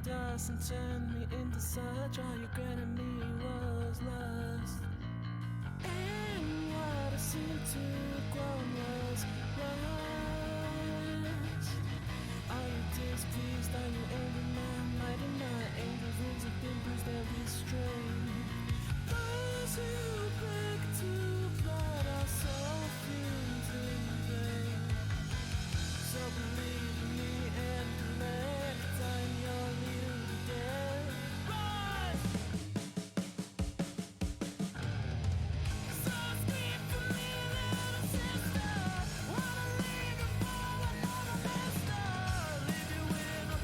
from dust and turned me into such. All you granted me was lust. And what I seemed to have grown was lust. Are you displeased? Are you angry? My mighty my angels' wings have been bruised every strain. Those who break to blood are so fumes in vain. So believe in me and elect, I'm your leader today. Run! So speak for me, little sister. Wanna leave you for another master. Leave you with a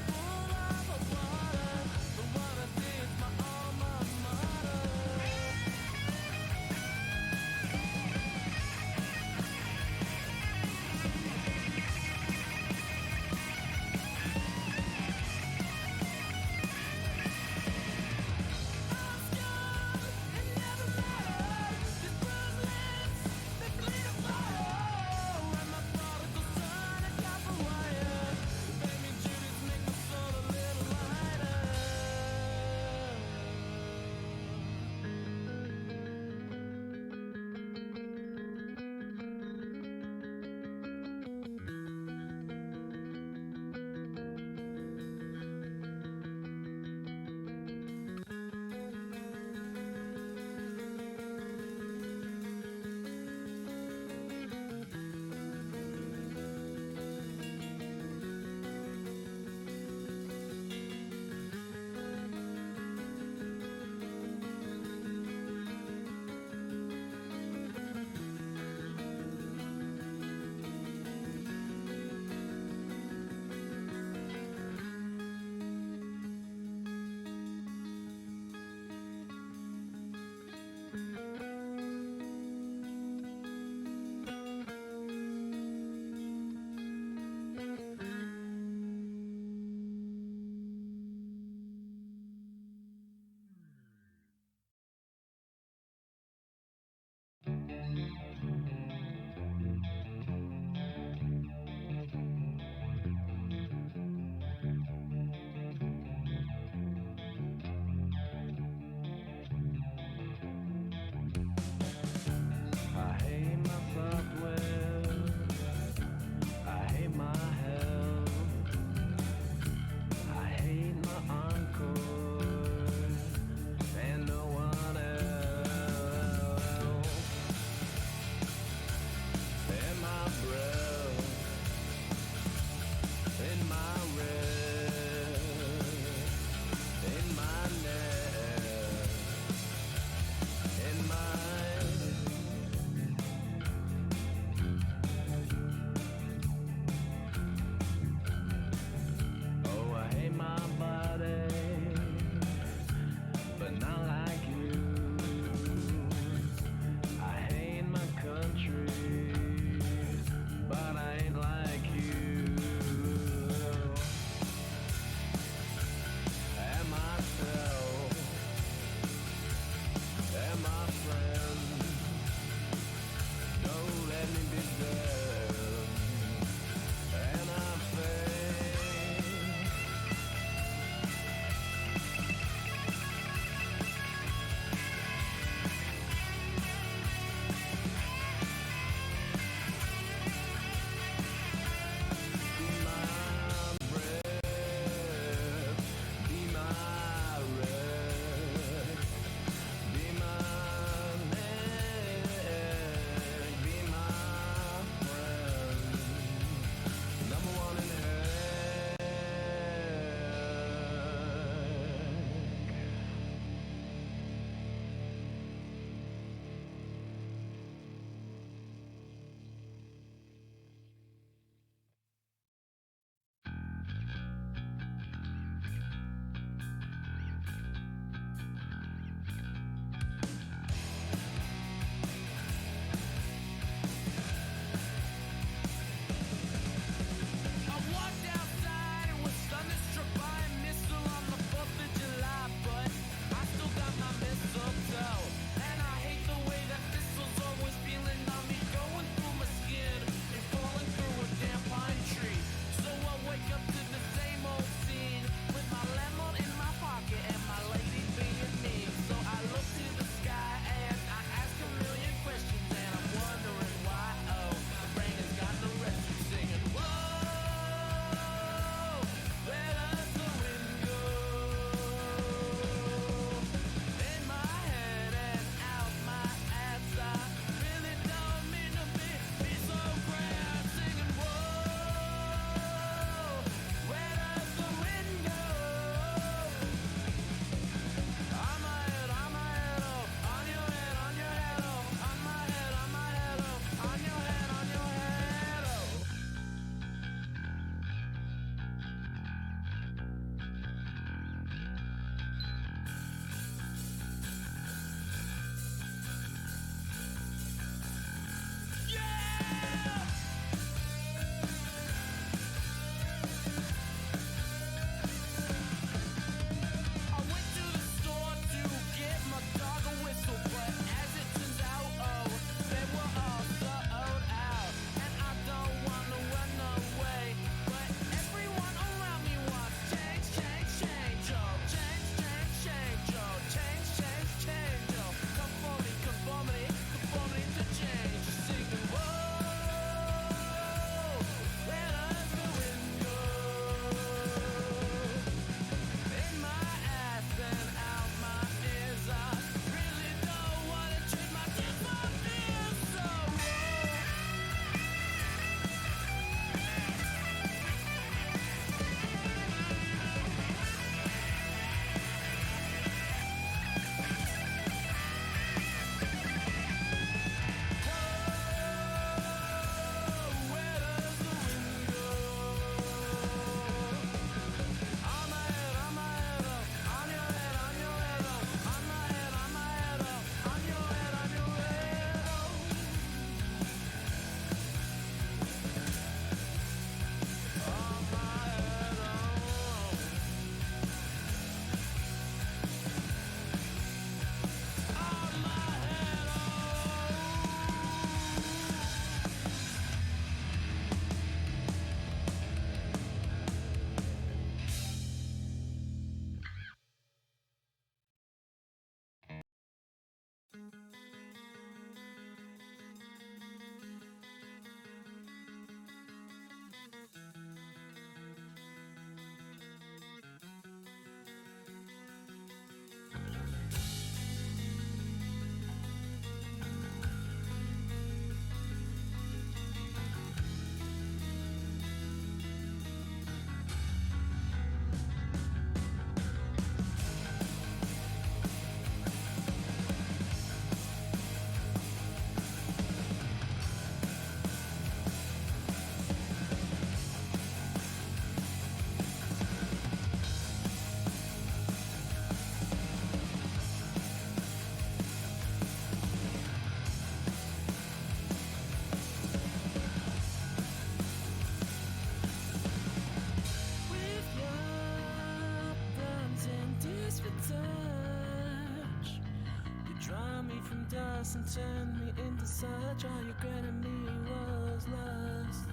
dust and turned me into such. All you granted me was lust.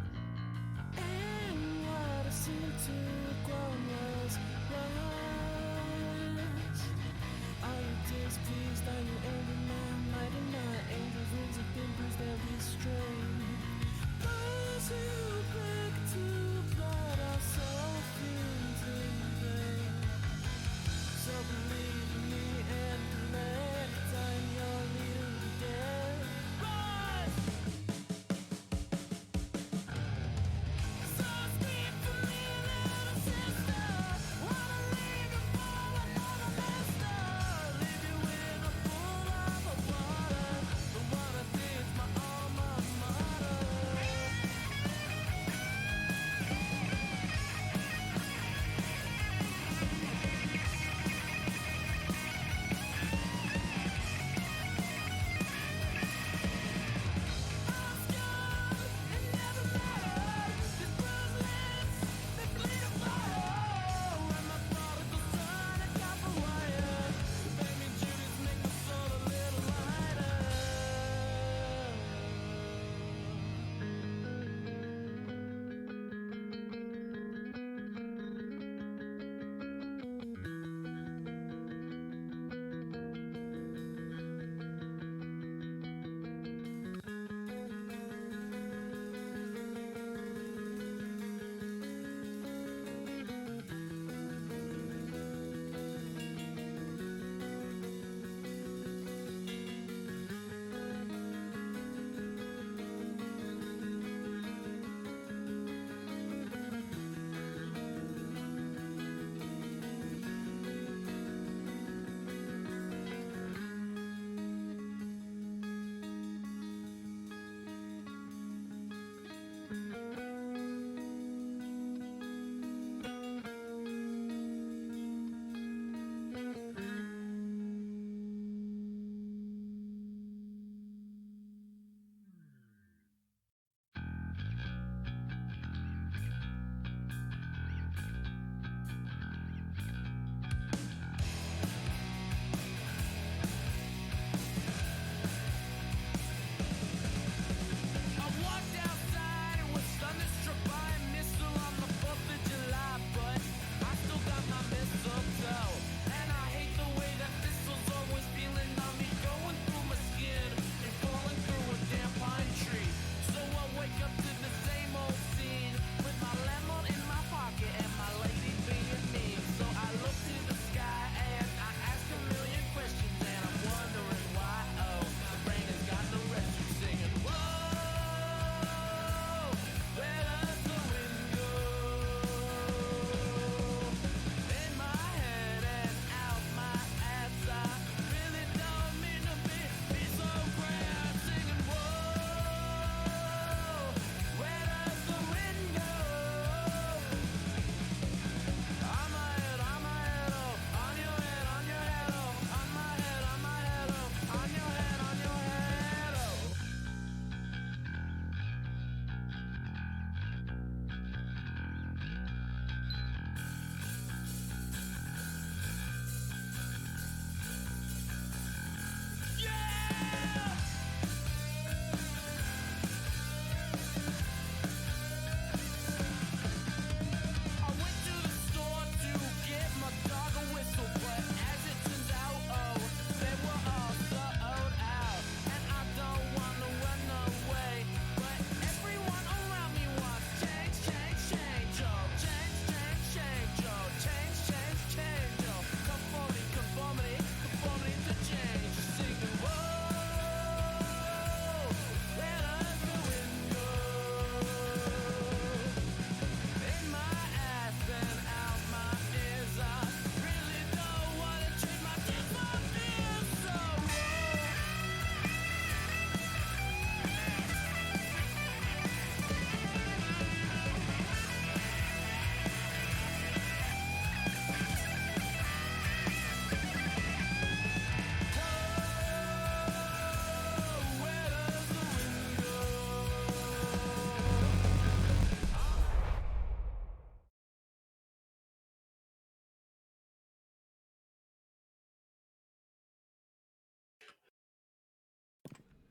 And what I seemed to have grown was lust. Are you displeased? Are you angry? My mighty my angels' wings have been bruised every strain. Those who break to blood are so fumes in vain. So believe in me and collect. I'm your leader today. Rise! So speak for me, little sister.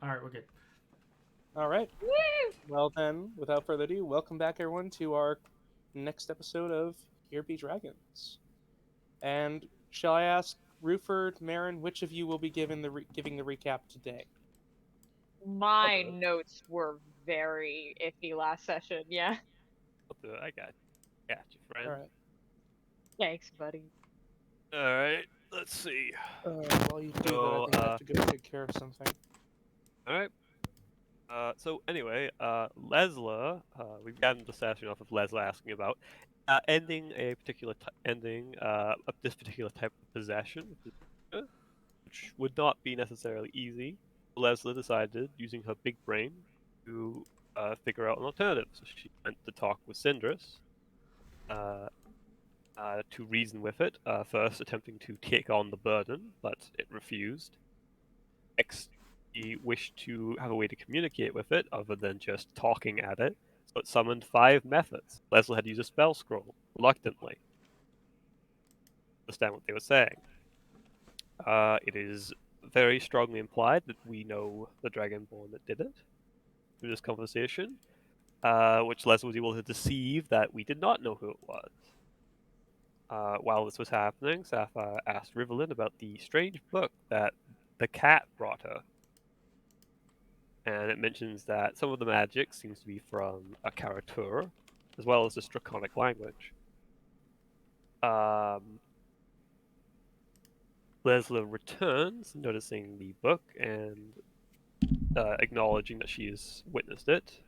All right, we're good. All right. Well then, without further ado, welcome back everyone to our next episode of Here Be Dragons. And shall I ask Ruford, Marin, which of you will be giving the recap today? My notes were very iffy last session. Yeah. I'll do it. I got you, friend. All right. Thanks, buddy. All right. Let's see. While you do that, I think I have to go take care of something. All right. So anyway, Lessla, we began the session off of Lessla asking about ending a particular ending of this particular type of possession, which would not be necessarily easy. Lessla decided, using her big brain, to figure out an alternative. So she went to talk with Syndrus to reason with it, first attempting to take on the burden, but it refused. Next, he wished to have a way to communicate with it other than just talking at it, so it summoned 5 methods. Lessla had to use a spell scroll, reluctantly, to understand what they were saying. It is very strongly implied that we know the Dragonborn that did it through this conversation, which Lessla was able to deceive that we did not know who it was. While this was happening, Sapphire asked Rivellin about the strange book that the cat brought her. And it mentions that some of the magic seems to be from a Karatur, as well as this draconic language. Lessla returns, noticing the book and acknowledging that she has witnessed it.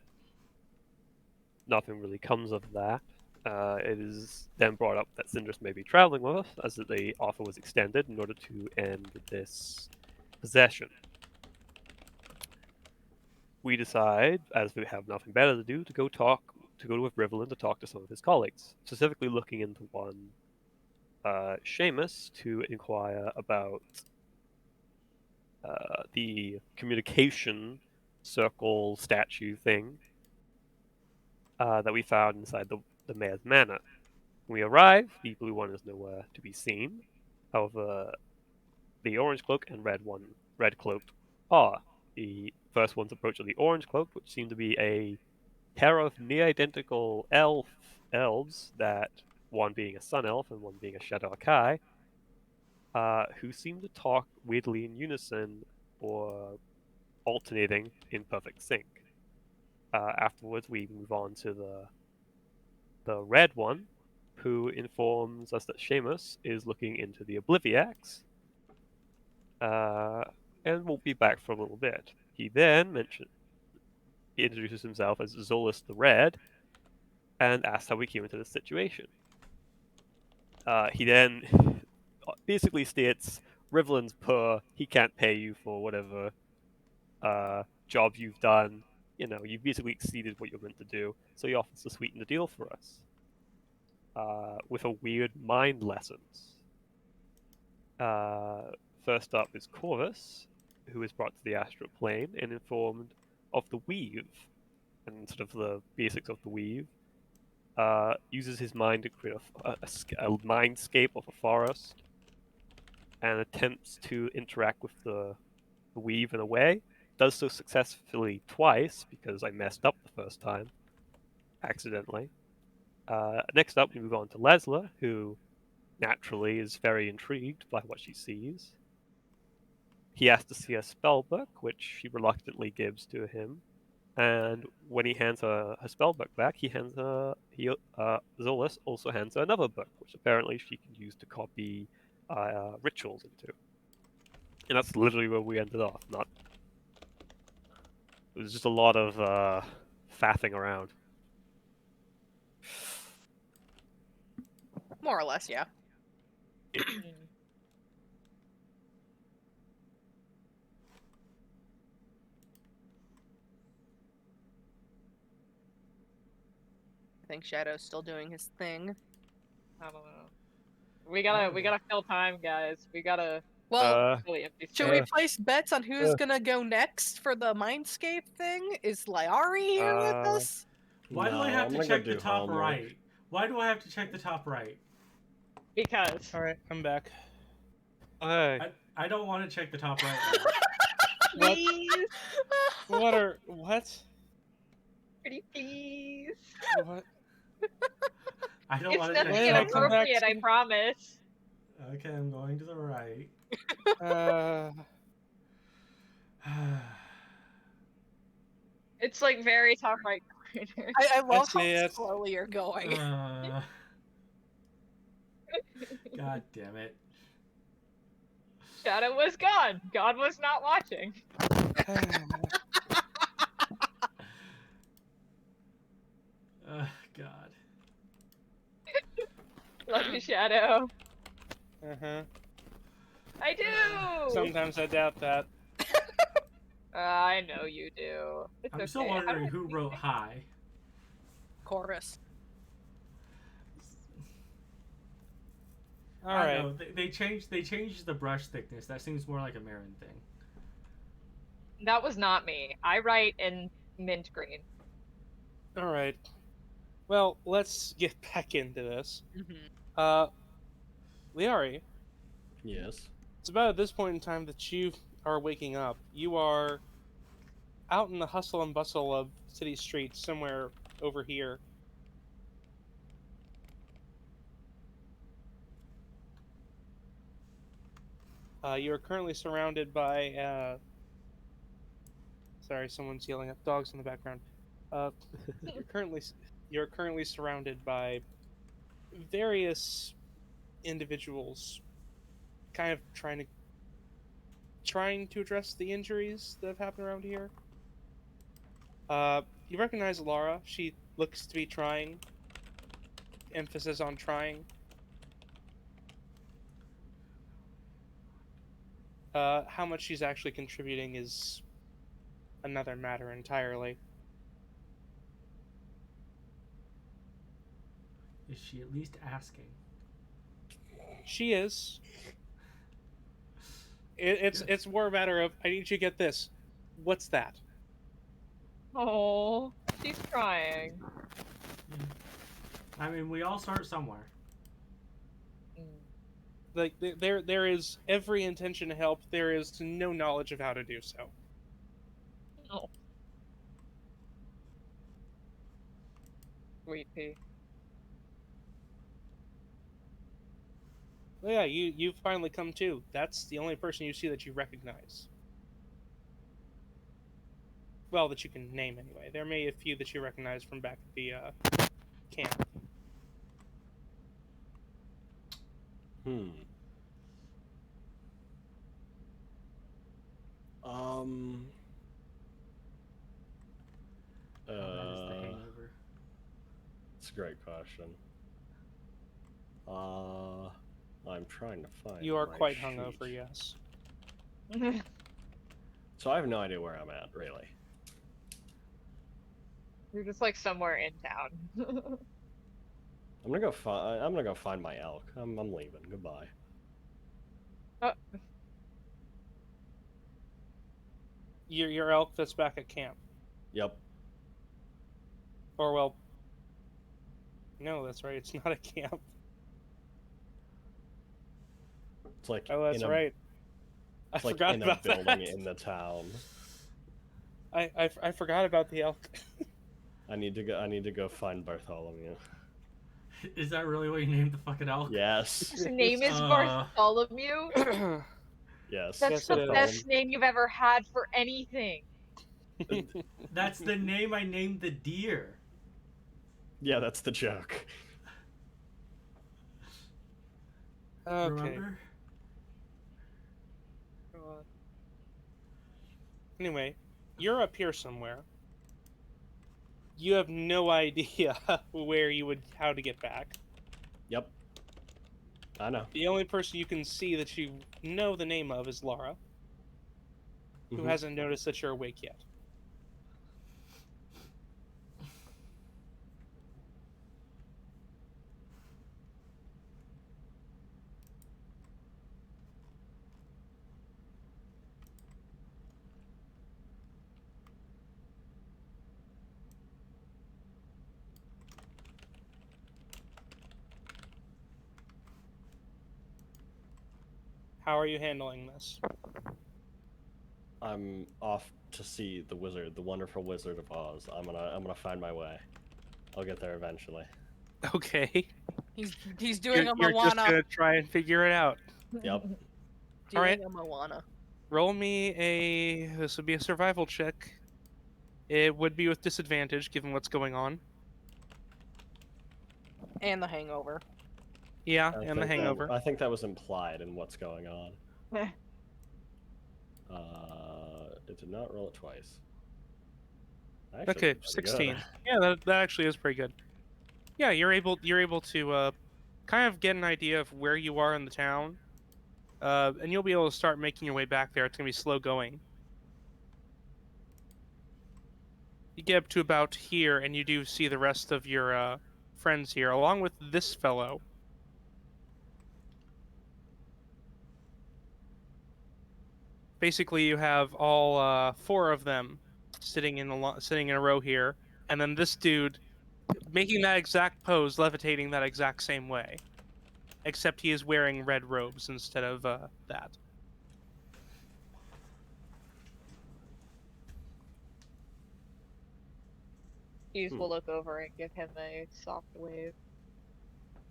Nothing really comes of that. It is then brought up that Syndrus may be traveling with us, as the offer was extended in order to end this possession. We decide, as we have nothing better to do, to go with Rivellin to talk to some of his colleagues, specifically looking into one, Seamus, to inquire about the communication circle statue thing that we found inside the Mayor's Manor. When we arrive, the blue one is nowhere to be seen. However, the orange cloak and red cloaked are. The first one's approach of the orange cloaked, which seemed to be a pair of near-identical elves, that one being a sun elf and one being a shadow Akai, who seem to talk weirdly in unison or alternating in perfect sync. Afterwards, we move on to the red one, who informs us that Seamus is looking into the Obliviacs, and won't be back for a little bit. He then he introduces himself as Zolas the Red, and asks how we came into this situation. He then basically states, Rivlin's poor, he can't pay you for whatever job you've done. You know, you've basically exceeded what you're meant to do, so he offers to sweeten the deal for us. With a weird mind lessons. First up is Corvus, who is brought to the astral plane and informed of the weave, and sort of the basics of the weave. Uses his mind to create a mindscape of a forest, and attempts to interact with the weave in a way. Does so successfully twice, because I messed up the first time, accidentally. Next up, we move on to Lessla, who naturally is very intrigued by what she sees. He asks to see a spellbook, which she reluctantly gives to him. And when he hands her spellbook back, Zolas also hands her another book, which apparently she can use to copy rituals into. And that's literally where we ended off. It was just a lot of faffing around. More or less, yeah. I think Shadow's still doing his thing. I don't know. We gotta fill time, guys. We gotta. Well, really empty should we place bets on who's gonna go next for the Mindscape thing? Is Lyari here with us? Why do I No, have I'm to gonna check go the do top homework. right? Why do I have to check the top right? Because. All right, I'm back. Hey. I don't want to check the top right now. What? please. What? Pretty please. What? I don't It's want to nothing When I come back inappropriate, I to- promise. Okay, I'm going to the right. It's like very top right corner. I love I how see it. slowly you're going. God damn it. Shadow was gone. God was not watching. God. Love you, Shadow. Uh-huh. I do. Sometimes I doubt that. I know you do. It's I'm okay. still How do wondering I who say wrote that? hi. Chorus. All I right. know they changed the brush thickness. That seems more like a Marin thing. That was not me. I write in mint green. All right. Well, let's get back into this. Mm-hmm. Lyari, Yes. it's about at this point in time that you are waking up. You are out in the hustle and bustle of city streets, somewhere over here. You are currently surrounded by. Sorry, someone's yelling at dogs in the background. You're currently surrounded by various individuals, kind of trying to address the injuries that have happened around here. You recognize Laura. She looks to be trying. Emphasis on trying. How much she's actually contributing is another matter entirely. Is she at least asking? She is. It's more a matter of, I need you to get this. What's that? Oh, she's trying. I mean, we all start somewhere. Like there is every intention to help. There is no knowledge of how to do so. Oh. Sweet pea. Well, yeah, you've finally come to. That's the only person you see that you recognize. Well, that you can name anyway. There may be a few that you recognize from back at the camp. Hmm. That is the Hangover. It's a great question. I'm trying to find. You are my quite sheet. hungover, yes. So I have no idea where I'm at, really. You're just like somewhere in town. I'm gonna go find my elk. I'm leaving. Goodbye. Your elk that's back at camp. Yep. Or well, no, that's right. It's not a camp. It's like Oh, that's right. I It's like forgot in a about building that. in the town. I forgot about the elk. I need to go find Bartholomew. Is that really what you named the fucking elk? Yes. His name is Bartholomew. Yes. That's Yes, the it is. best name you've ever had for anything. That's the name I named the deer. Yeah, that's the joke. Okay. Remember? Anyway, you're up here somewhere. You have no idea how to get back. Yep. I know. The only person you can see that you know the name of is Laura, who Mhm. hasn't noticed that you're awake yet. How are you handling this? I'm off to see the wizard, the wonderful Wizard of Oz. I'm gonna find my way. I'll get there eventually. Okay. He's doing a You're just Moana. gonna try and figure it out. Yep. Doing Alright. a Moana. Roll me a. This would be a survival check. It would be with disadvantage given what's going on. And the Hangover. Yeah, I and the think Hangover. I think that was implied in what's going on. It did not roll it twice. Actually, Okay, pretty 16. good. Yeah, that actually is pretty good. Yeah, you're able to kind of get an idea of where you are in the town, and you'll be able to start making your way back there. It's gonna be slow going. You get up to about here, and you do see the rest of your friends here, along with this fellow. Basically, you have all 4 of them sitting in a row here, and then this dude making that exact pose, levitating that exact same way, except he is wearing red robes instead of that. Hughes will look over and give him a soft wave.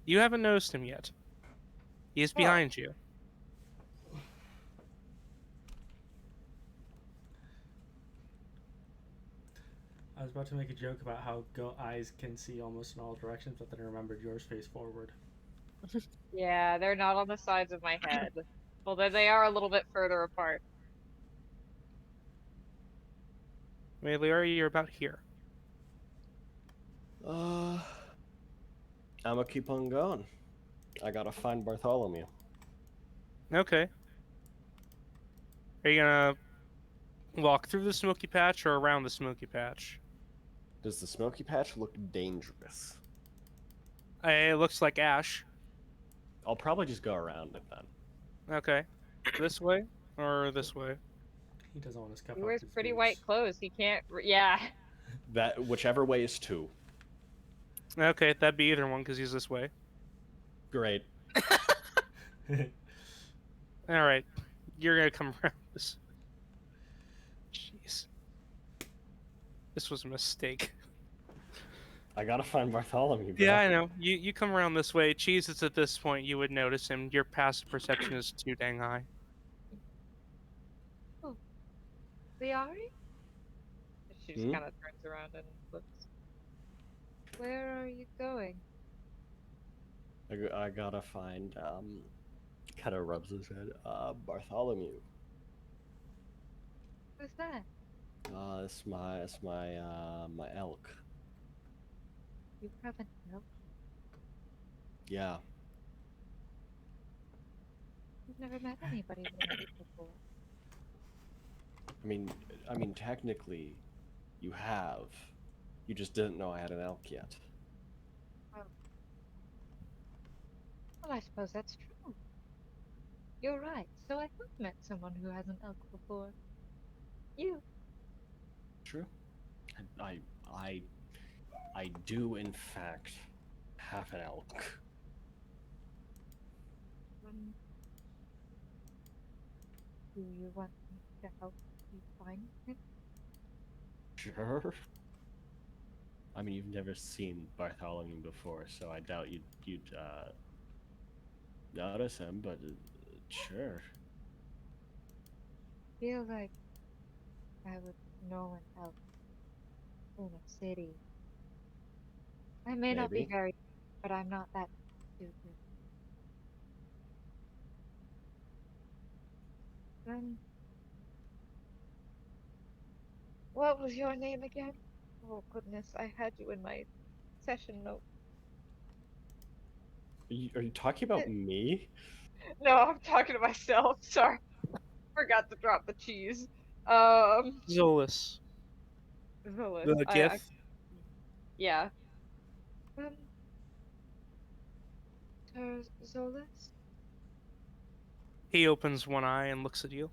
You haven't noticed him yet. He is behind you. I was about to make a joke about how eyes can see almost in all directions, but then I remembered yours face forward. Yeah, they're not on the sides of my head. Although they are a little bit further apart. Lyari, you're about here. I'm gonna keep on going. I gotta find Bartholomew. Okay. Are you gonna walk through the smoky patch or around the smoky patch? Does the smoky patch look dangerous? It looks like ash. I'll probably just go around it then. Okay. This way or this way? He doesn't want to scuff He up wears his pretty boots. white clothes. He can't. Yeah. That whichever way is 2. Okay, that'd be either one because he's this way. Great. All right, you're gonna come around this. Jeez, this was a mistake. I gotta find Bartholomew. Bro. Yeah, I know. You come around this way. Cheese is at this point. You would notice him. Your passive perception is too dang high. Lyari? She just kind of turns around and looks. Where are you going? I gotta find kind of rubs his head. Bartholomew. Who's that? It's my elk. You haven't known. Yeah. You've never met anybody with an elk before. I mean, technically, you have. You just didn't know I had an elk yet. Well, I suppose that's true. You're right. So I have met someone who has an elk before. You. True. I do in fact have an elk. Do you want me to help you find him? Sure. I mean, you've never seen Bartholomew before, so I doubt you'd notice him, but sure. I feel like I would know an elk in a city. I may not be Maybe. very, but I'm not that stupid. What was your name again? Oh goodness, I had you in my session note. Are you talking about me? No, I'm talking to myself. Sorry, forgot to drop the cheese. Zolas. Zolas. The gift. Yeah. Sir Zolas? He opens one eye and looks at you.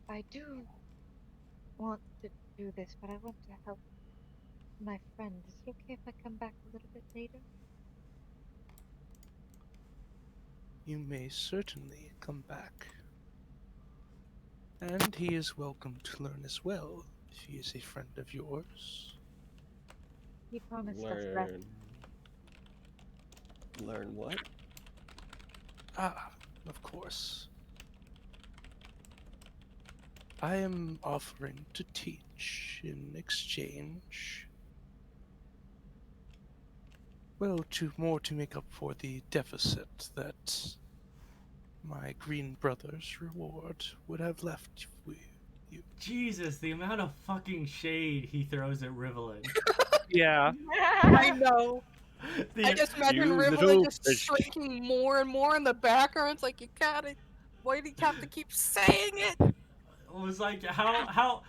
I do want to do this, but I want to help my friend. Is it okay if I come back a little bit later? You may certainly come back. And he is welcome to learn as well, if he is a friend of yours. He promised us rest. Learn what? Ah, of course. I am offering to teach in exchange. Well, to make up for the deficit that my green brother's reward would have left with you. Jesus, the amount of fucking shade he throws at Rivelin. Yeah. I know. The- I just imagine You Rivoli little just bitch. shrinking more and more in the background. It's like, you gotta. Why do you have to keep saying it? It was like, how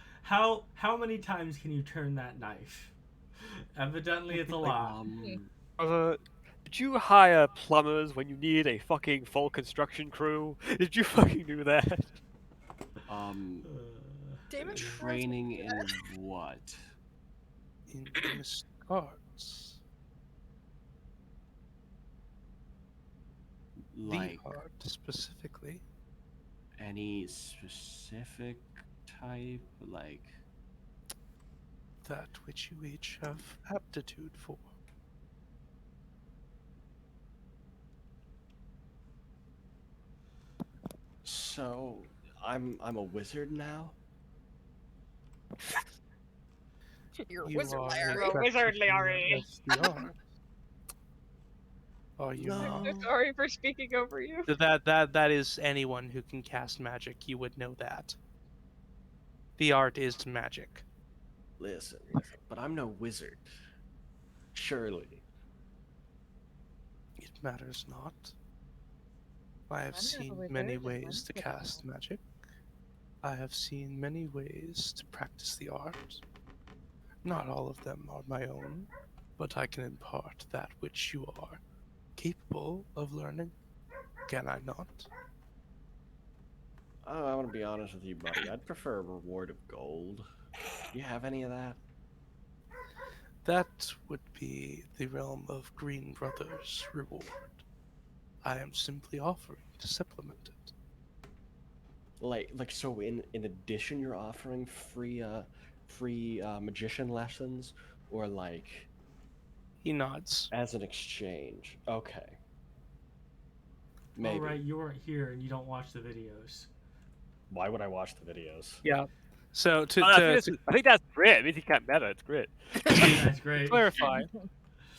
many times can you turn that knife? Evidently, it's a lot. Did you hire plumbers when you need a fucking full construction crew? Did you fucking do that? Damon Training in what? In mystic arts. Like The art specifically. any specific type? Like That which you each have aptitude for. so I'm a wizard now? You're a You wizard, are Larry. You're a wizard, Lyari. Yes, you are. Are you No. not? So sorry for speaking over you. That is anyone who can cast magic. You would know that. The art is magic. Listen, but I'm no wizard. Surely. It matters not. I have I'm not a seen wizard, many and ways I'm to good at cast magic. I have seen many ways to practice the art. Not all of them are my own, but I can impart that which you are capable of learning. Can I not? Oh, I want to be honest with you, buddy. I'd prefer a reward of gold. Do you have any of that? That would be the realm of Green Brothers' reward. I am simply offering to supplement it. Like so in addition you're offering free magician lessons, or like He nods. as an exchange? Okay. Oh, Maybe. right, you weren't here and you don't watch the videos. Why would I watch the videos? Yeah. So to, I think that's great. It means he can't meta. It's great. That's great. clarify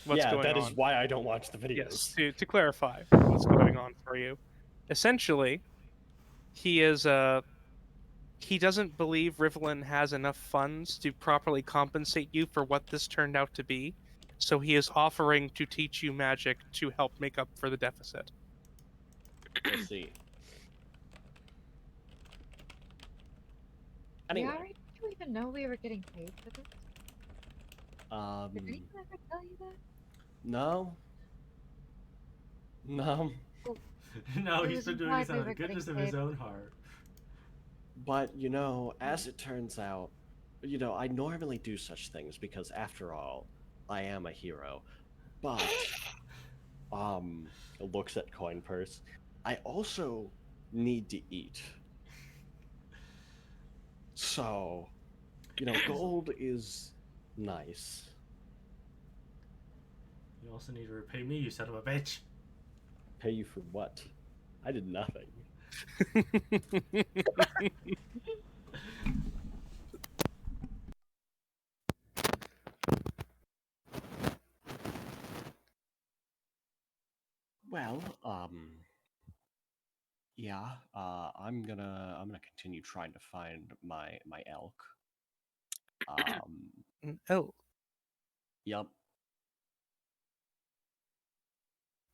what's yeah, going that on. is why I don't watch the videos. Yes, to clarify what's going on for you. Essentially, he doesn't believe Rivelin has enough funds to properly compensate you for what this turned out to be, so he is offering to teach you magic to help make up for the deficit. I see. Anyway, Lyari, did you even know we were getting paid for this? Did anyone ever tell you that? no. No. No, It he's was been doing implied this we out were of the goodness of getting his paid. own heart. But, as it turns out, I normally do such things because, after all, I am a hero. But, looks at coin purse. I also need to eat. So, gold is nice. You also need to repay me, you son of a bitch. Pay you for what? I did nothing. Well, yeah, I'm gonna continue trying to find my elk. Oh, Yep.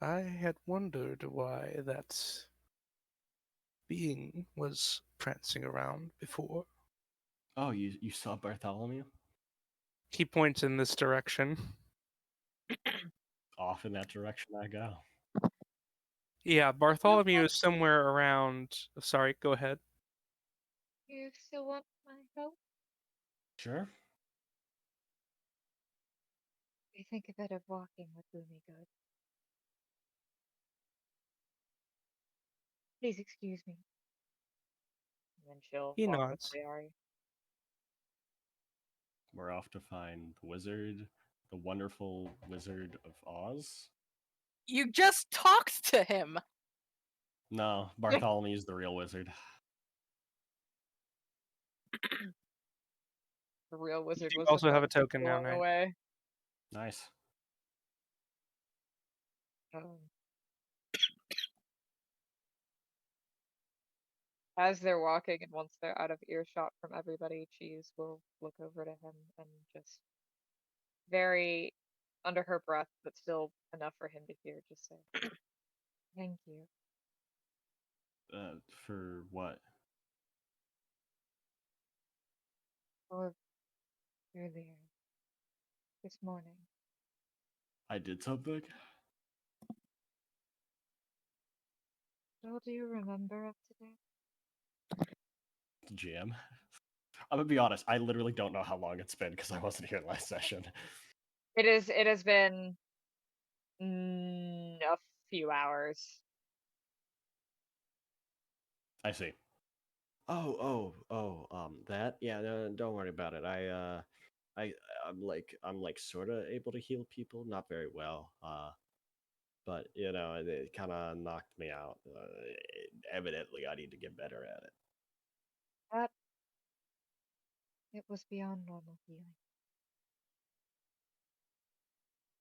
I had wondered why that being was prancing around before. Oh, you saw Bartholomew? He points in this direction. Off in that direction I go. Yeah, Bartholomew is somewhere around. Sorry, go ahead. You still want my help? Sure. I think a bit of walking would do me good. Please excuse me. I'm And she'll He walk nods. with Lyari. We're off to find the wizard, the wonderful Wizard of Oz. You just talked to him. No, Bartholomew's the real wizard. The real wizard You was also the have one a token now, blown Nate. away. Nice. As they're walking, and once they're out of earshot from everybody, Cheese will look over to him and just very under her breath, but still enough for him to hear, just say, "Thank you." For what? Or earlier this morning. I did something? So do you remember of today? GM. I'm gonna be honest, I literally don't know how long it's been because I wasn't here last session. It has been a few hours. I see. That? Yeah, no, don't worry about it. I'm like sort of able to heal people, not very well. But you know, it kind of knocked me out. Evidently, I need to get better at it. That it was beyond normal healing.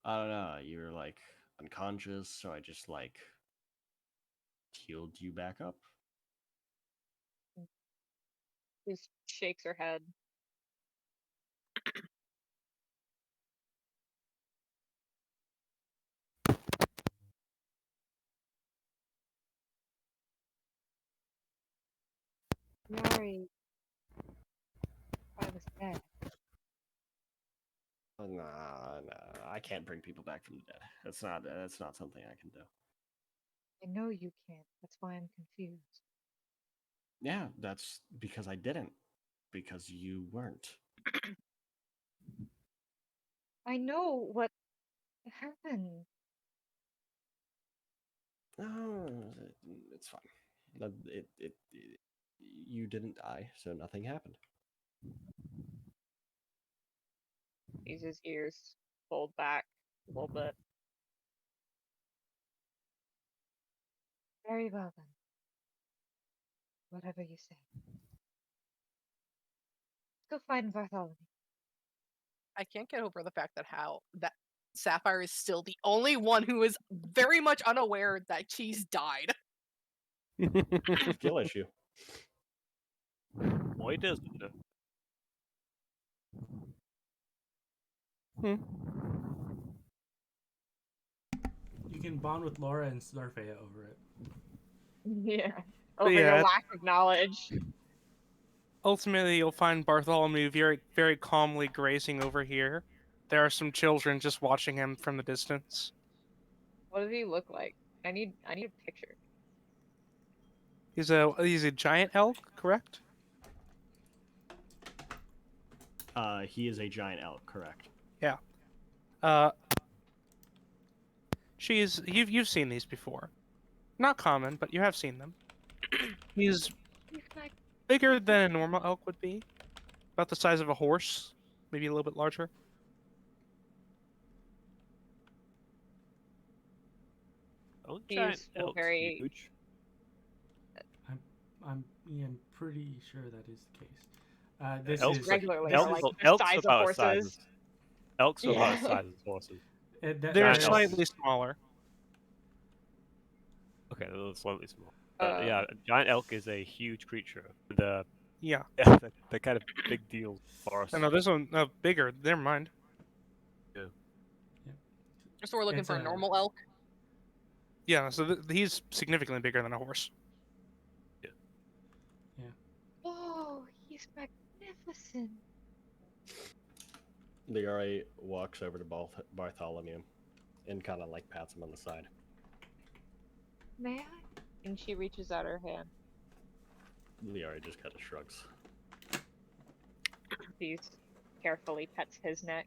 I don't know. You were like unconscious, so I just like healed you back up. Just shakes her head. Lyari, I was dead. Nah, I can't bring people back from the dead. That's not something I can do. I know you can't. That's why I'm confused. Yeah, that's because I didn't. Because you weren't. I know what happened. No, it's fine. You didn't die, so nothing happened. His ears pulled back a little bit. Very well then. Whatever you say. Let's go find Bartholomew. I can't get over the fact that Sapphire is still the only one who is very much unaware that Cheese died. Skill issue. Why doesn't it? You can bond with Laura and Starfea over it. Yeah. But Over yeah, your lack of knowledge. Ultimately, you'll find Bartholomew very, very calmly grazing over here. There are some children just watching him from the distance. What does he look like? I need a picture. He's a giant elk, correct? He is a giant elk, correct? Yeah. You've seen these before. Not common, but you have seen them. He's bigger than a normal elk would be. About the size of a horse, maybe a little bit larger. Oh, He's giant still elk's very- huge. I'm pretty sure that is the case. This Elks is regularly this are is- like the elks size of about as size horses. as elks are about as Yeah. size as horses. They're Giant elk. slightly smaller. Okay, they're slightly small. Uh, Yeah, a giant elk is a huge creature. The Yeah. yeah, they're kind of big deal for us. No, this one bigger. Never mind. So we're looking It's for a a- normal elk. Yeah, so he's significantly bigger than a horse. Oh, he's magnificent. Lyari walks over to Bartholomew and kind of like pats him on the side. May I? and she reaches out her hand. Lyari just kind of shrugs. She carefully pets his neck.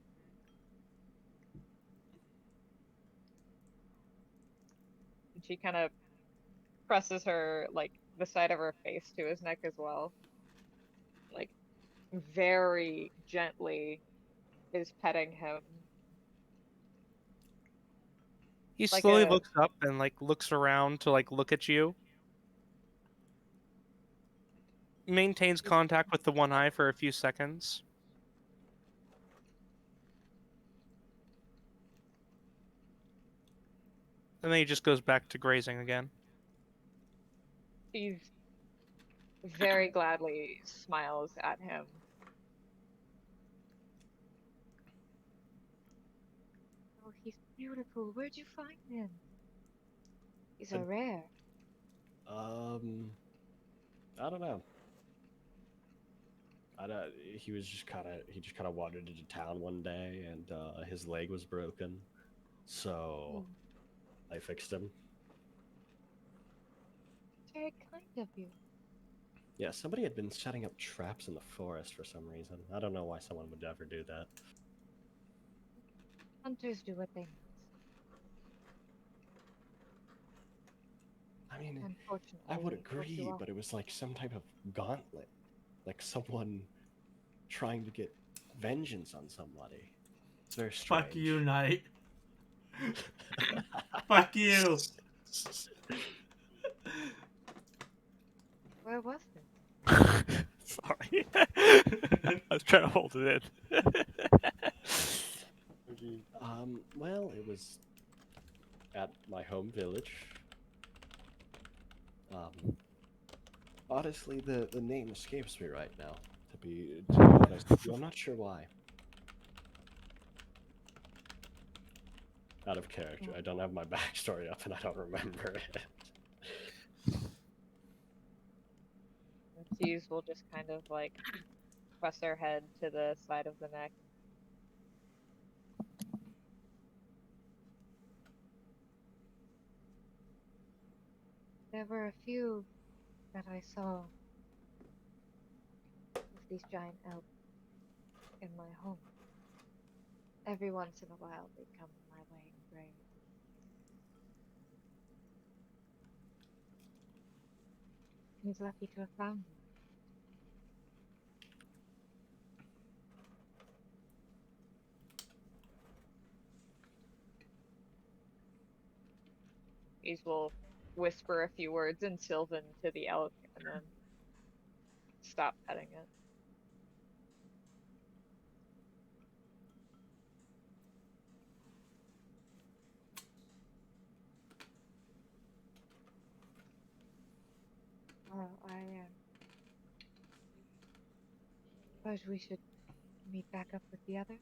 And she kind of presses her, like, the side of her face to his neck as well. very gently is petting him. He Like slowly a looks up and like looks around to like look at you. Maintains contact with the one eye for a few seconds. And then he just goes back to grazing again. He very gladly smiles at him. Oh, he's beautiful. Where'd you find him? He's Uh, a rare. I don't know. He just kind of wandered into town one day, and his leg was broken, so I fixed him. Very kind of you. Yeah, somebody had been setting up traps in the forest for some reason. I don't know why someone would ever do that. Hunters do what they must. I mean, Unfortunately, I would we broke you agree, off. but it was like some type of gauntlet, like someone trying to get vengeance on somebody. It's very strange. Fuck you, Knight. Fuck you. Where was this? Sorry. I was trying to hold it in. Well, it was at my home village. Honestly, the name escapes me right now. To be honest with you, I'm not sure why. Out of character. I don't have my backstory up, and I don't remember it. Cheese will just kind of like press her head to the side of the neck. There were a few that I saw of these giant elves in my home. Every once in a while, they come my way and brave. He's lucky to have found you. Cheese will whisper a few words in Sylvan to the elk and then stop petting it. Well, I suppose we should meet back up with the others.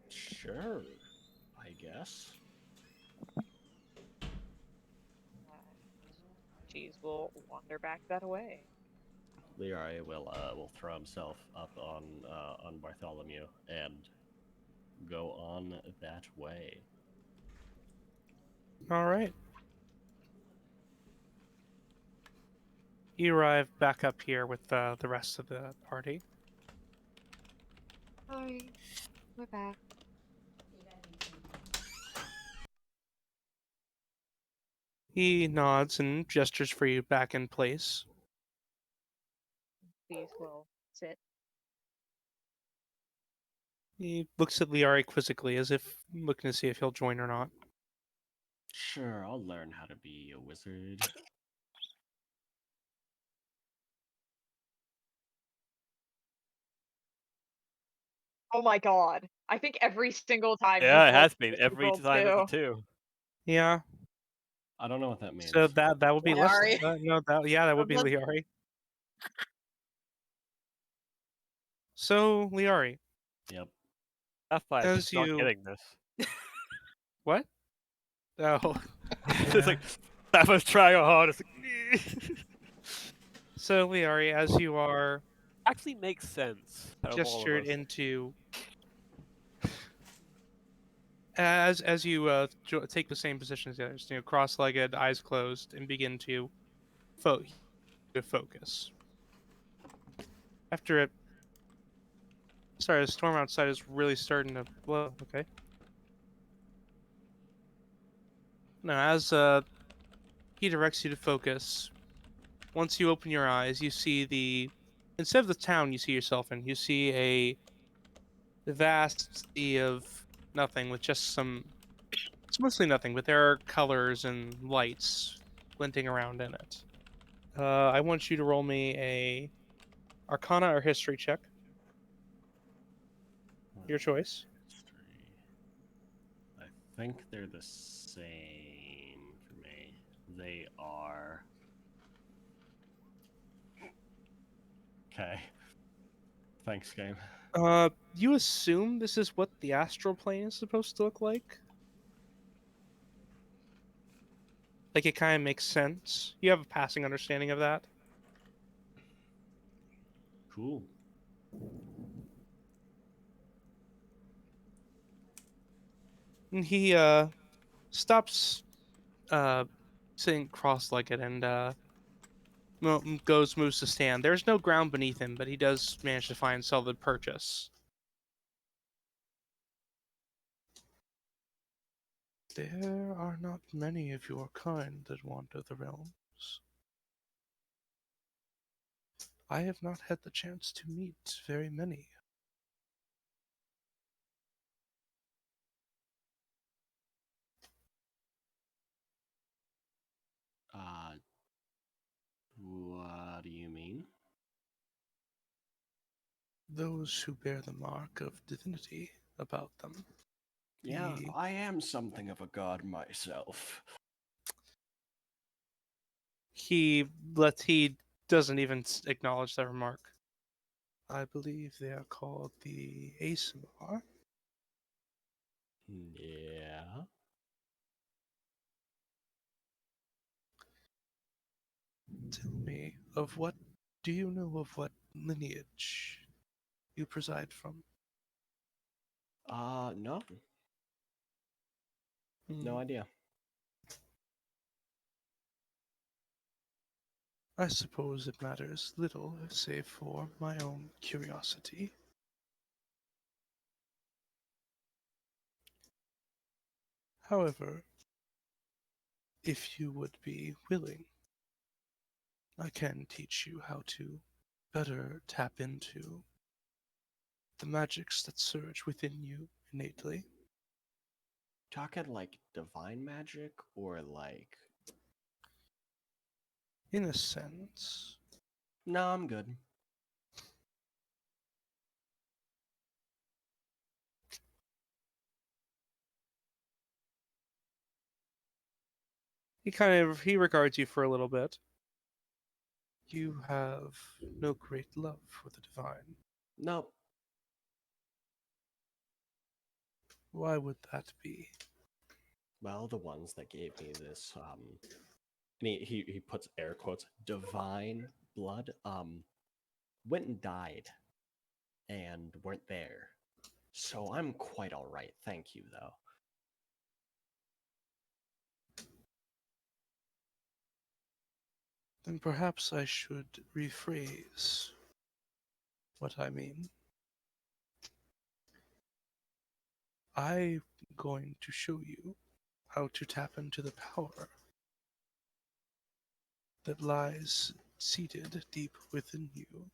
Sure, I guess. Cheese will wander back that way. Lyari will throw himself up on Bartholomew and go on that way. All right. You arrive back up here with the rest of the party. Sorry, we're back. He nods and gestures for you back in place. Cheese will sit. He looks at Lyari quizzically as if looking to see if he'll join or not. Sure, I'll learn how to be a wizard. Oh my god. I think every single time Yeah, you've it rolled has been this, you've every rolled time it's a two. 2. Yeah. I don't know what that means. So that would be Lyari. that would be What- Lyari. So Lyari, Yep. Sapphire As just not you- getting this. what? Oh, It's like Sapphire's trying her hardest. so Lyari, as you are Actually makes sense. out of all of gestured us. into, as you take the same position as the others, cross-legged, eyes closed, and begin to focus. After it, sorry, the storm outside is really starting to blow. Okay. Now, as he directs you to focus, once you open your eyes, you see the instead of the town you see yourself in, you see a vast sea of nothing with just some. It's mostly nothing, but there are colors and lights glinting around in it. I want you to roll me a Arcana or History check. Your choice. History. I think they're the same for me. They are. Okay. Thanks, game. You assume this is what the astral plane is supposed to look like? Like it kind of makes sense. You have a passing understanding of that. Cool. And he stops sitting cross-legged and moves to stand. There's no ground beneath him, but he does manage to find solid purchase. There are not many of your kind that wander the realms. I have not had the chance to meet very many. What do you mean? Those who bear the mark of divinity about them. Yeah, The- I am something of a god myself. He doesn't even acknowledge that remark. I believe they are called the Aasimar. Yeah. Tell me, do you know of what lineage you preside from? No. No Hmm. idea. I suppose it matters little, save for my own curiosity. However, if you would be willing, I can teach you how to better tap into the magics that surge within you innately. Talking like divine magic or like. In a sense, No, I'm good. he regards you for a little bit. You have no great love for the divine. Nope. Why would that be? Well, the ones that gave me this, and he puts air quotes, divine blood, went and died and weren't there. So I'm quite alright, thank you, though. Then perhaps I should rephrase what I mean. I'm going to show you how to tap into the power that lies seated deep within you.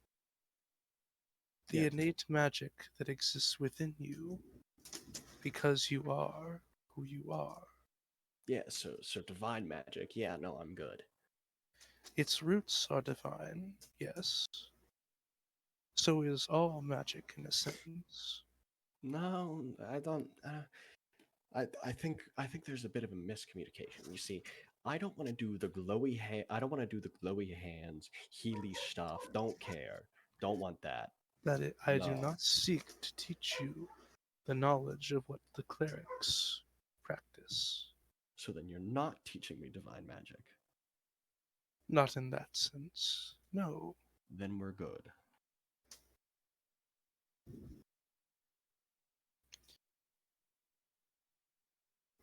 The Yeah. innate magic that exists within you because you are who you are. Yeah, so divine magic, yeah, no, I'm good. Its roots are divine, yes. So is all magic in a sense. No, I don't. I think there's a bit of a miscommunication. You see, I don't want to do the glowy I don't want to do the glowy hands, healy stuff. Don't care. Don't want that. I do No. not seek to teach you the knowledge of what the clerics practice. So then you're not teaching me divine magic. Not in that sense, no. Then we're good.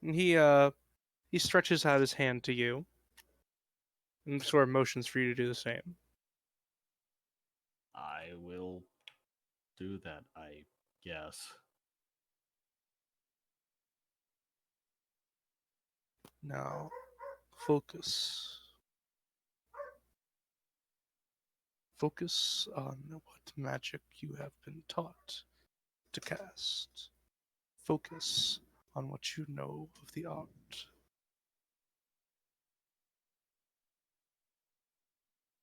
And he stretches out his hand to you and sort of motions for you to do the same. I will do that, I guess. Now, focus. Focus on what magic you have been taught to cast. Focus on what you know of the art.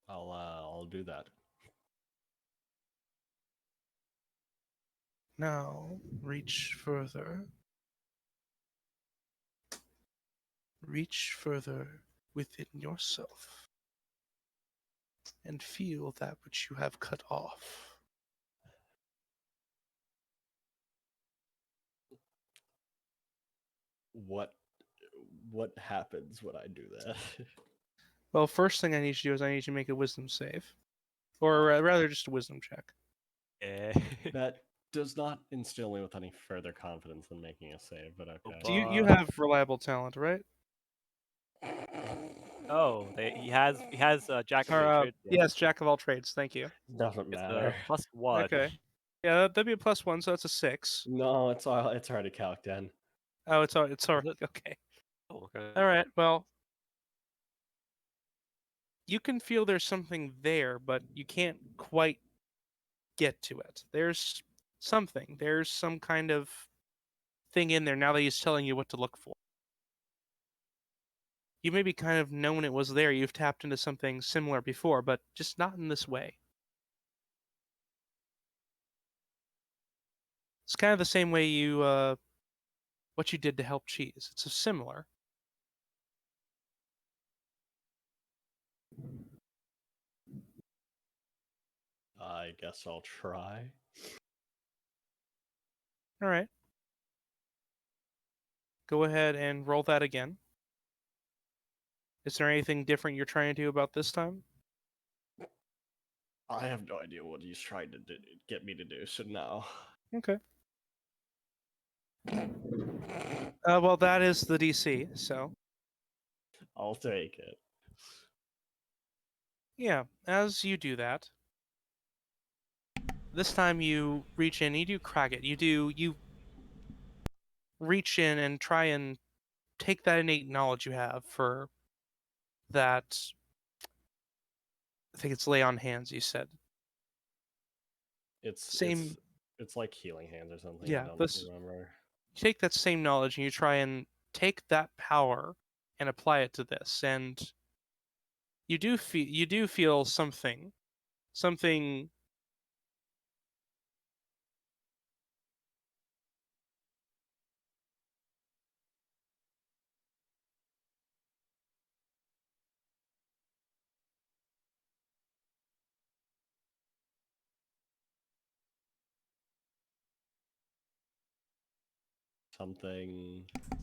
I'll do that. Now, reach further. Reach further within yourself and feel that which you have cut off. What happens when I do that? Well, first thing I need you to do is I need you to make a wisdom save. Or rather, just a wisdom check. Yeah. That does not instill me with any further confidence than making a save, but okay. Do you have reliable talent, right? Oh, he has Jack of Or, all trades. yes, Jack of all trades. Thank you. Doesn't It's matter. +1. Okay. Yeah, that'd be a +1, so that's a 6. No, it's already calced in. Oh, it's already it? okay. Oh, okay. All right. Well, you can feel there's something there, but you can't quite get to it. There's something. There's some kind of thing in there now that he's telling you what to look for. You maybe kind of known it was there. You've tapped into something similar before, but just not in this way. It's kind of the same way you, what you did to help Cheese. It's similar. I guess I'll try. All right. Go ahead and roll that again. Is there anything different you're trying to do about this time? I have no idea what he's trying to get me to do, so no. Okay. Well, that is the DC, so. I'll take it. Yeah, as you do that, this time you reach in, you do crack it. You reach in and try and take that innate knowledge you have for that. I think it's lay on hands, you said. It's like healing hands or something. Yeah, I don't this- remember. You take that same knowledge and you try and take that power and apply it to this, and you do feel something Something. I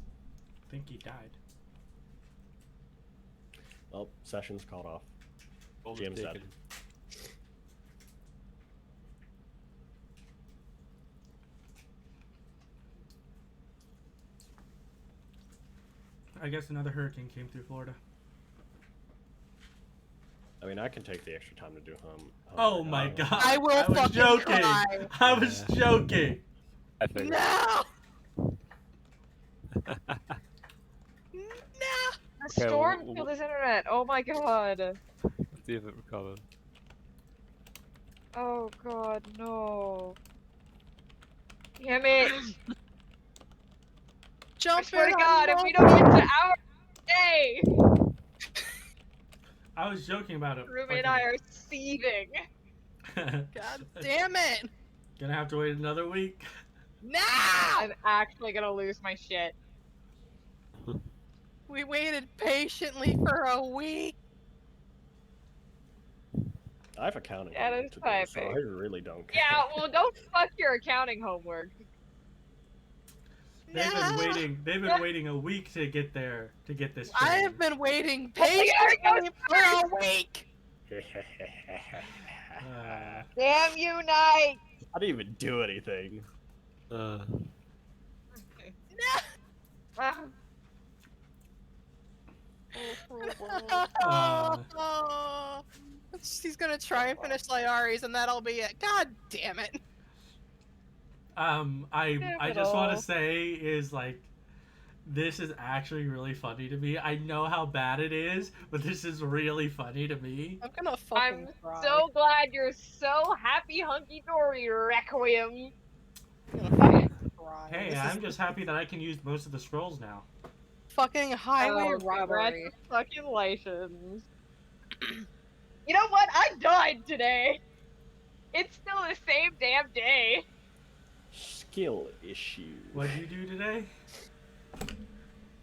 think he died. Oh, session's called off. Golden James dead. taken. I guess another hurricane came through Florida. I mean, I can take the extra time to do home. Oh my god. I will was fucking joking. cry. I was joking. I think. No! No! The Okay, storm well, killed his internet. Oh my god. Let's see if it recovers. Oh god, no. Damn it. I Jump swear in to on god, if no- we don't get to our day, I was joking about it. Rumi and I are seething. God damn it! Gonna have to wait another week. No! I'm actually gonna lose my shit. We waited patiently for a week. I have accounting. Yeah, homework that's to do, so I typing. really don't care. Yeah, well, don't fuck your accounting homework. They've No! been waiting. They've been waiting a week to get there to get this. I train. have been waiting Oh my God, patiently for a week. Damn you, Knight! I didn't even do anything. No! Ah. Uh. He's gonna try and finish Lyari's, and that'll be it. God damn it! I Damn I it just want all. to say is like This is actually really funny to me. I know how bad it is, but this is really funny to me. I'm gonna fucking I'm cry. so glad you're so happy, hunky dory, Requiem. I'm gonna fucking cry. Hey, This I'm is just happy that I can use most of the scrolls now. fucking highway Oh, robbery. congratulations. You know what? I died today. It's still the same damn day. Skill issue. What'd you do today?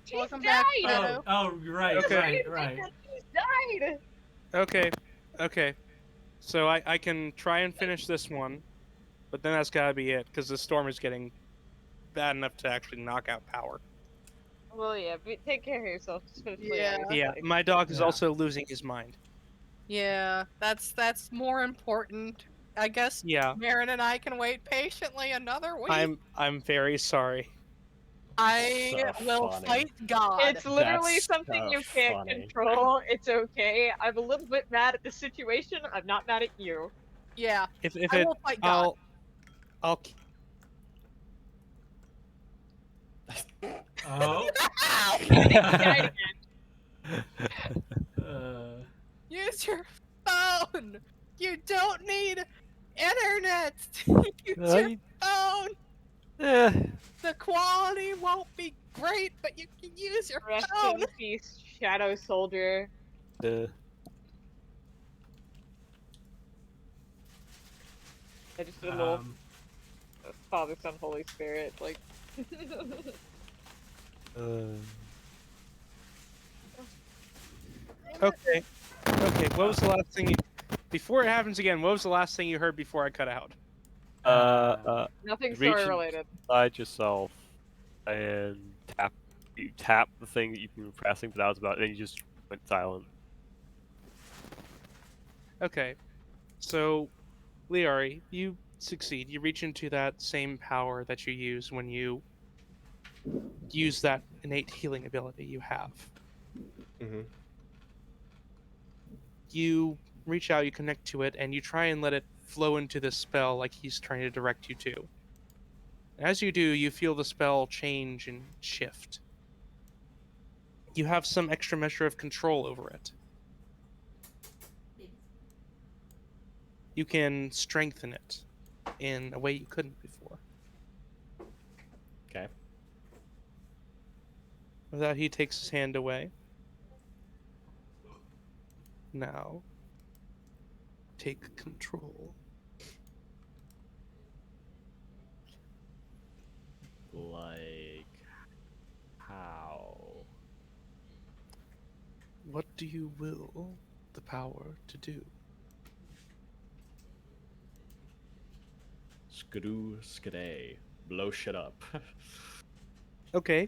She's Welcome died. back, Oh, Shadow. oh, right, Okay. right. She's died. Okay. So I can try and finish this one, but then that's gotta be it, because the storm is getting bad enough to actually knock out power. Well, yeah, but take care of yourself. Just finish Yeah. Lyari's Yeah, thing. my dog is Yeah. also losing his mind. Yeah, that's more important. I guess Yeah, Marin and I can wait patiently another week. I'm very sorry. I So will funny. fight God. It's literally That's something so you can't funny. control. It's okay. I'm a little bit mad at the situation. I'm not mad at you. Yeah, If I it, will fight God. I'll. Oh. Died again. Use your phone. You don't need internet. Use your phone. The quality won't be great, but you can use your Rest phone. in peace, Shadow Soldier. I just did a little Father, Son, Holy Spirit, like. Okay. What was the last thing you? Before it happens again, what was the last thing you heard before I cut out? Nothing Reach story in- related. Inside yourself and you tap the thing that you've been pressing, but that was about it. Then you just went silent. Okay. So, Lyari, you succeed. You reach into that same power that you use when you use that innate healing ability you have. Mm-hmm. You reach out, you connect to it, and you try and let it flow into the spell like he's trying to direct you to. As you do, you feel the spell change and shift. You have some extra measure of control over it. You can strengthen it in a way you couldn't before. Okay. With that, he takes his hand away. Now, take control. Like how? What do you will the power to do? Skadoo skaday. Blow shit up. Okay.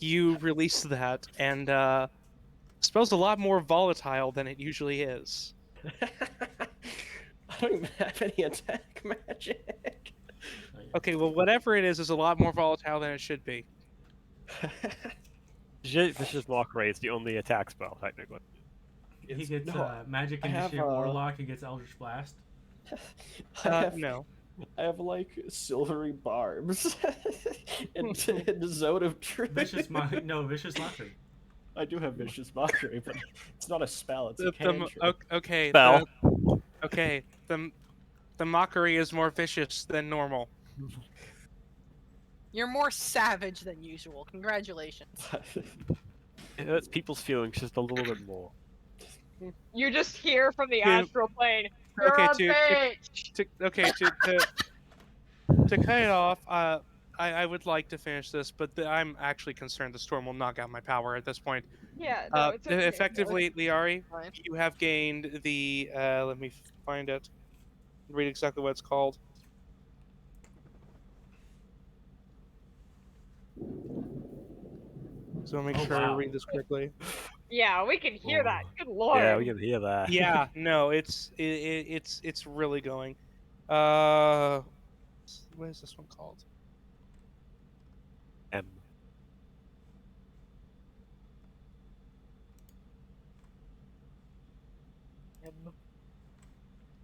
You release that, and spell's a lot more volatile than it usually is. I don't even have any attack magic. Okay, well, whatever it is a lot more volatile than it should be. Vicious Mockery is the only attack spell, technically. He gets no, Magic I have, Initiate Warlock. He gets Eldritch Blast. No. I have like silvery barbs and the Zone of Truth. Vicious Mockery. I do have Vicious Mockery, but it's not a spell, it's a The cantrip. okay, Spell. the mockery is more vicious than normal. You're more savage than usual. Congratulations. It hurts people's feelings just a little bit more. You just hear from the To- astral plane. You're okay, a to- bitch. To cut it off, I would like to finish this, but I'm actually concerned the storm will knock out my power at this point. Yeah, no, it's okay. Effectively, Lyari, Fine. you have gained the let me find it. Read exactly what it's called. So make Oh, sure I wow. read this correctly. Yeah, we can hear that. Good lord. Yeah, we can hear that. Yeah, no, it's really going. What is this one called? M.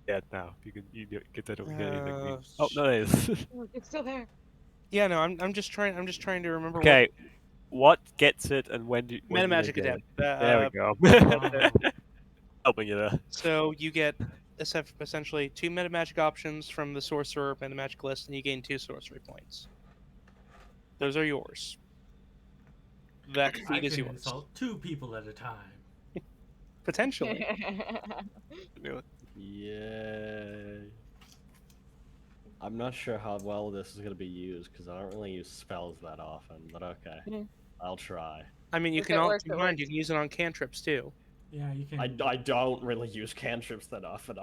Yeah, now you get that. Don't get anything. Oh no, it is. It's still there. Yeah, no, I'm just trying to remember. Okay, what gets it and when do Meta they Magic get Adept. it? There we go. Oh. Helping you there. So you get essentially 2 meta magic options from the sorcerer meta magic list, and you gain 2 sorcery points. Those are yours. That I feat is can yours. insult 2 people at a time. Potentially. Yay. I'm not sure how well this is going to be used because I don't really use spells that often, but okay. Mhm. I'll try. I mean, you If can it all works, keep it in mind works. you can use it on cantrips too. Yeah, you can. I don't really use cantrips that often.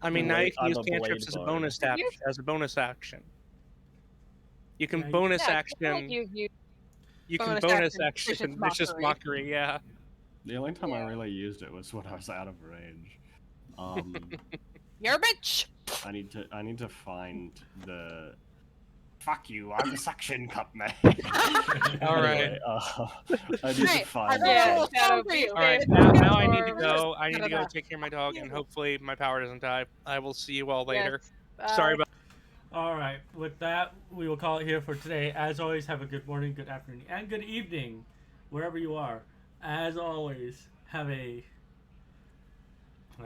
I mean, now you can I'm use a blade cantrips as a bard. bonus action. You can Yeah, you- bonus Yeah, I feel like action. you You can bonus bonus action action vicious vicious mockery. mockery. Yeah. The only time I Yeah. really used it was when I was out of range. You're a bitch. I need to find the. Fuck you! I'm the suction cup man. All right. Anyway, I need Hey, to find. I Yeah, rolled Shadow for you. Beast All right. is Now I need to or- go. I need to go Da-da-da. take care of my dog, and hopefully my power doesn't die. I will see you all later. Yes, Sorry about. All right. With that, we will call it here for today. As always, have a good morning, good afternoon, and good evening, wherever you are. As always,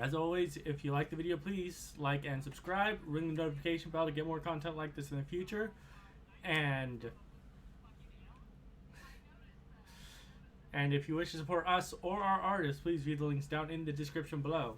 As always, if you like the video, please like and subscribe. Ring the notification bell to get more content like this in the future. And if you wish to support us or our artists, please view the links down in the description below.